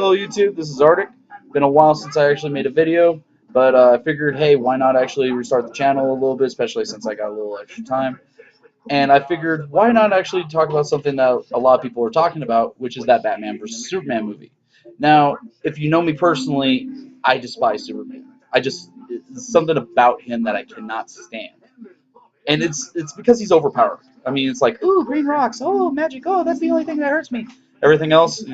hello YouTube, this is Artik. Been a while since I actually made a video, but I figured, hey, why not actually restart the channel a little bit, especially since I got a little extra time. And I figured, why not actually talk about something that a lot of people are talking about, which is that Batman vs. Superman movie. Now, if you know me personally, I despise Superman. It's something about him that I cannot stand. And it's because he's overpowered. I mean, it's like, ooh, green rocks, oh, magic, oh, that's the only thing that hurts me. Everything else,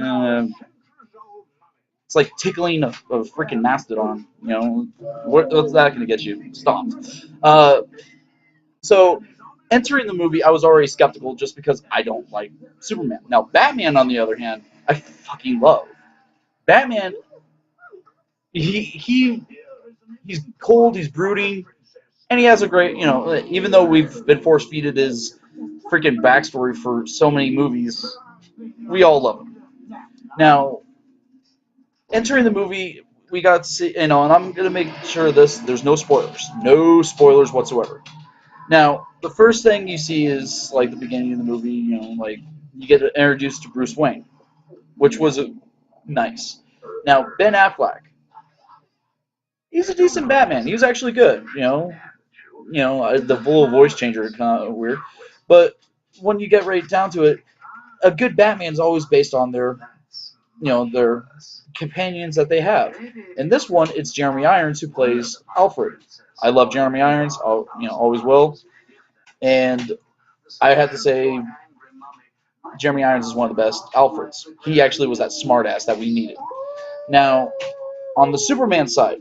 it's like tickling a freaking mastodon. What's that going to get you? Stomped. So, entering the movie, I was already skeptical just because I don't like Superman. Now, Batman, on the other hand, I fucking love. Batman, he's cold, he's brooding, and he has a great, even though we've been force-feeded his freaking backstory for so many movies, we all love him. Now, entering the movie, we got to see, and I'm gonna make sure there's no spoilers whatsoever. Now, the first thing you see is like the beginning of the movie. Like you get introduced to Bruce Wayne, which was nice. Now, Ben Affleck, he's a decent Batman. He was actually good. The full voice changer is kind of weird, but when you get right down to it, a good Batman's always based on their companions that they have. In this one, it's Jeremy Irons who plays Alfred. I love Jeremy Irons, always will, and I have to say, Jeremy Irons is one of the best Alfreds. He actually was that smartass that we needed. Now, on the Superman side,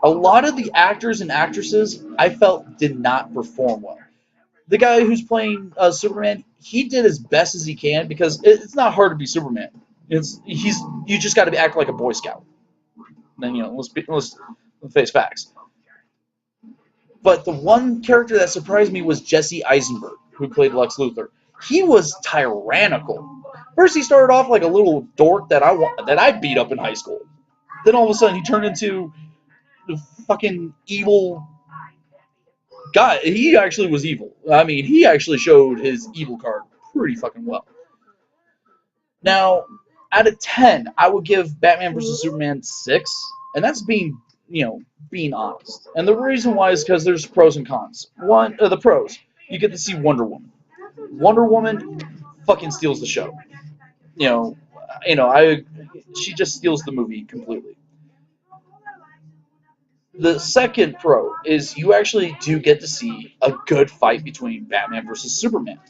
a lot of the actors and actresses I felt did not perform well. The guy who's playing Superman, he did as best as he can because it's not hard to be Superman. You just got to act like a Boy Scout. Then let's face facts. But the one character that surprised me was Jesse Eisenberg, who played Lex Luthor. He was tyrannical. First, he started off like a little dork that I beat up in high school. Then all of a sudden, he turned into the fucking evil guy. He actually was evil. I mean, he actually showed his evil card pretty fucking well. Now, out of 10, I would give Batman vs. Superman 6, and that's being honest. And the reason why is because there's pros and cons. The pros, you get to see Wonder Woman. Wonder Woman fucking steals the show. She just steals the movie completely. The second pro is you actually do get to see a good fight between Batman versus Superman.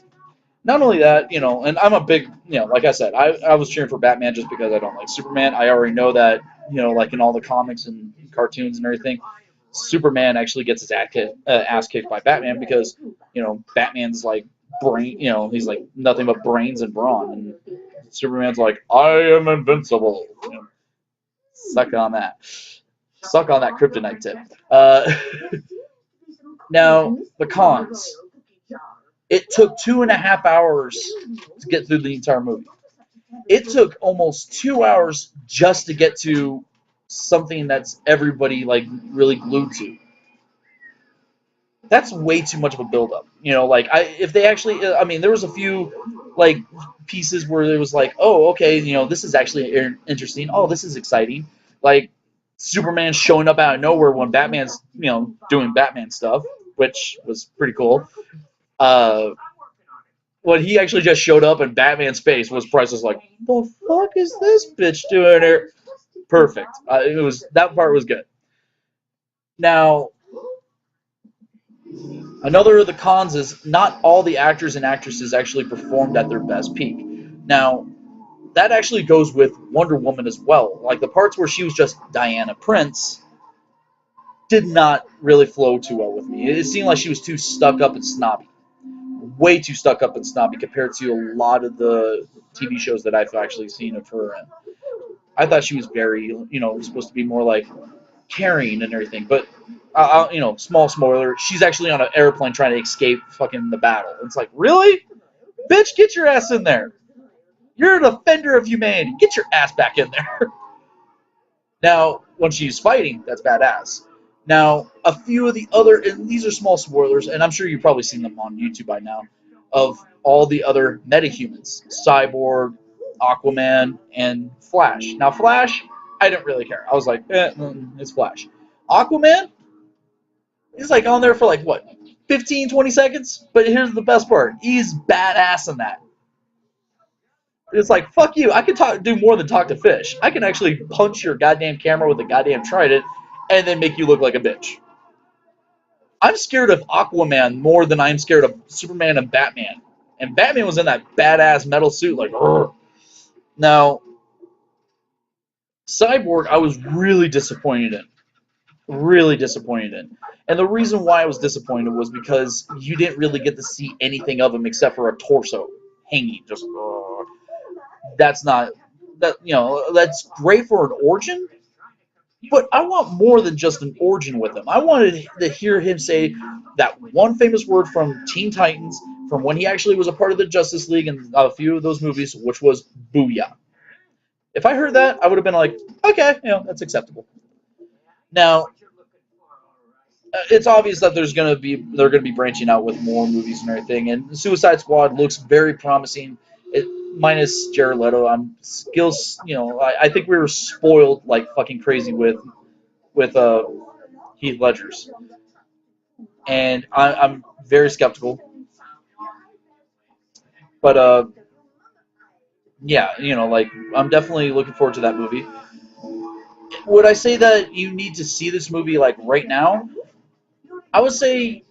Not only that, and I'm a big, like I said, I was cheering for Batman just because I don't like Superman. I already know that, like in all the comics and cartoons and everything, Superman actually gets his ass kicked by Batman because, Batman's like brain, he's like nothing but brains and brawn, and Superman's like, I am invincible. Suck on that. Suck on that kryptonite tip. Now, the cons. It took 2.5 hours to get through the entire movie. It took almost 2 hours just to get to something that's everybody like really glued to. That's way too much of a buildup. If they actually, there was a few like pieces where it was like, oh, okay, this is actually interesting. Oh, this is exciting. Like Superman showing up out of nowhere when Batman's, doing Batman stuff, which was pretty cool. When he actually just showed up and Batman's face was priceless. Like, the fuck is this bitch doing here? Perfect. That part was good. Now, another of the cons is not all the actors and actresses actually performed at their best peak. Now, that actually goes with Wonder Woman as well. Like the parts where she was just Diana Prince did not really flow too well with me. It seemed like she was too stuck up and snobby. Way too stuck up and snobby compared to a lot of the TV shows that I've actually seen of her in. I thought she was very, supposed to be more like caring and everything. But, small spoiler, she's actually on an airplane trying to escape fucking the battle. It's like, really? Bitch, get your ass in there. You're an offender of humanity. Get your ass back in there. Now, when she's fighting, that's badass. Now, a few of the other, and these are small spoilers, and I'm sure you've probably seen them on YouTube by now, of all the other metahumans. Cyborg, Aquaman, and Flash. Now, Flash, I didn't really care. I was like, it's Flash. Aquaman, he's like on there for like, what, 15, 20 seconds? But here's the best part. He's badass in that. It's like, fuck you. I can do more than talk to fish. I can actually punch your goddamn camera with a goddamn trident and then make you look like a bitch. I'm scared of Aquaman more than I'm scared of Superman and Batman. And Batman was in that badass metal suit, like, Rrr. Now, Cyborg, I was really disappointed in. Really disappointed in. And the reason why I was disappointed was because you didn't really get to see anything of him except for a torso hanging. Just, that's not, that's great for an origin, but I want more than just an origin with him. I wanted to hear him say that one famous word from Teen Titans, from when he actually was a part of the Justice League and a few of those movies, which was "Booyah." If I heard that, I would have been like, okay, that's acceptable. Now, it's obvious that they're gonna be branching out with more movies and everything, and Suicide Squad looks very promising. Minus Jared Leto, I'm skills. I think we were spoiled like fucking crazy with Heath Ledger's, and I'm very skeptical. But yeah, like I'm definitely looking forward to that movie. Would I say that you need to see this movie like right now? I would say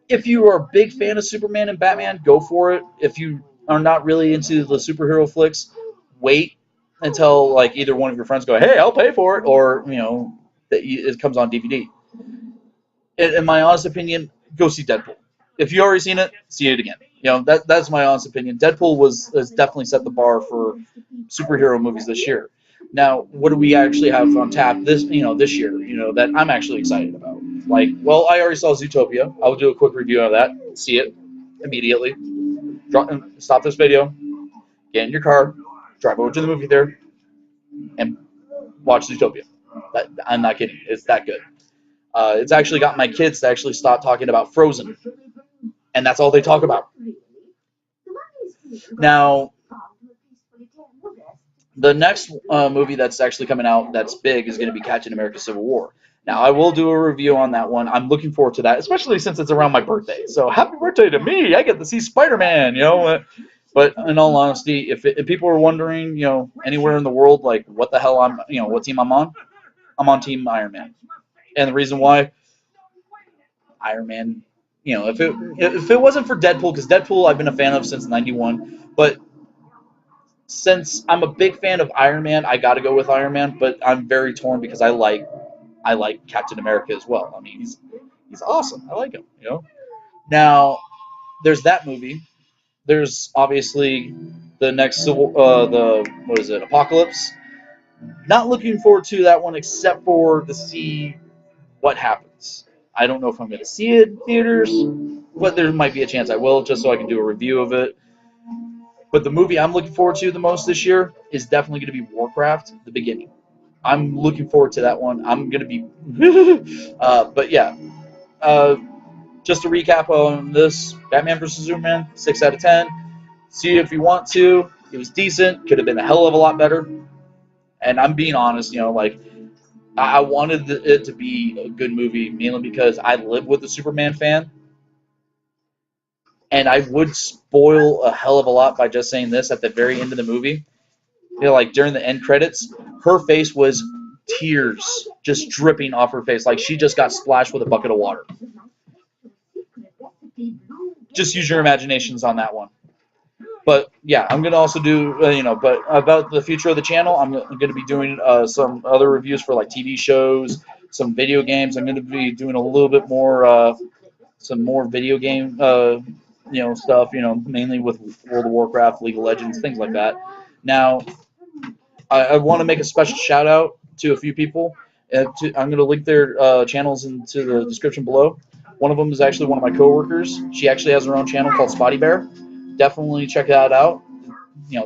if you are a big fan of Superman and Batman, go for it. If you are not really into the superhero flicks, wait until like either one of your friends go, "Hey, I'll pay for it," or that it comes on DVD. In my honest opinion, go see Deadpool. If you already seen it, see it again. That's my honest opinion. Deadpool has definitely set the bar for superhero movies this year. Now, what do we actually have on tap this year? That I'm actually excited about. Like, well, I already saw Zootopia. I'll do a quick review of that. See it immediately. Stop this video. Get in your car. Drive over to the movie theater and watch Zootopia. I'm not kidding. It's that good. It's actually got my kids to actually stop talking about Frozen, and that's all they talk about. Now, the next movie that's actually coming out that's big is going to be Captain America: Civil War. Now, I will do a review on that one. I'm looking forward to that, especially since it's around my birthday. So, happy birthday to me! I get to see Spider-Man. But in all honesty, if people are wondering, anywhere in the world, like what the hell what team I'm on Team Iron Man. And the reason why, Iron Man, if it wasn't for Deadpool, because Deadpool I've been a fan of since '91, but since I'm a big fan of Iron Man, I got to go with Iron Man. But I'm very torn because I like Captain America as well. I mean, he's awesome. I like him. Now there's that movie. There's obviously the next what is it, Apocalypse. Not looking forward to that one except for to see what happens. I don't know if I'm going to see it in theaters, but there might be a chance I will, just so I can do a review of it. But the movie I'm looking forward to the most this year is definitely going to be Warcraft: The Beginning. I'm looking forward to that one. I'm going to be... but yeah, just to recap on this, Batman vs. Superman, 6 out of 10. See it if you want to. It was decent. Could have been a hell of a lot better. And I'm being honest, like, I wanted it to be a good movie, mainly because I live with a Superman fan. And I would spoil a hell of a lot by just saying this at the very end of the movie. Like during the end credits, her face was tears just dripping off her face. Like she just got splashed with a bucket of water. Just use your imaginations on that one. But yeah, I'm going to also do, but about the future of the channel, I'm going to be doing some other reviews for like TV shows, some video games. I'm going to be doing a little bit more, some more video game, stuff, mainly with World of Warcraft, League of Legends, things like that. Now, I want to make a special shout out to a few people. I'm going to link their channels into the description below. One of them is actually one of my coworkers. She actually has her own channel called Spotty Bear. Definitely check that out.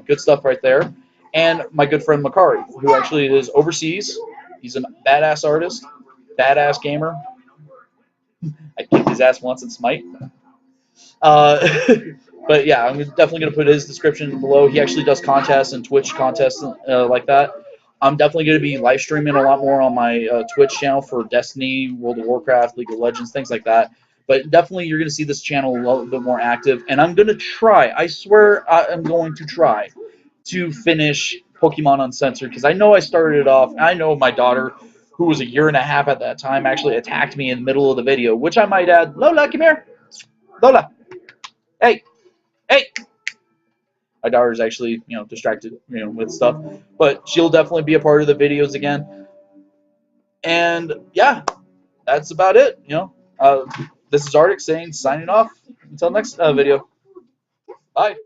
Good stuff right there. And my good friend Makari, who actually is overseas. He's a badass artist, badass gamer. I kicked his ass once in Smite. Uh, But yeah, I'm definitely going to put his description below. He actually does contests and Twitch contests like that. I'm definitely going to be live streaming a lot more on my Twitch channel for Destiny, World of Warcraft, League of Legends, things like that. But definitely you're going to see this channel a little bit more active. And I'm going to try, I swear I'm going to try to finish Pokemon Uncensored, because I know I started it off. I know my daughter, who was a year and a half at that time, actually attacked me in the middle of the video, which I might add, Lola, come here. Lola, hey, hey. My daughter's actually, distracted, with stuff, but she'll definitely be a part of the videos again. And yeah, that's about it. This is Artik saying, signing off. Until next video. Bye.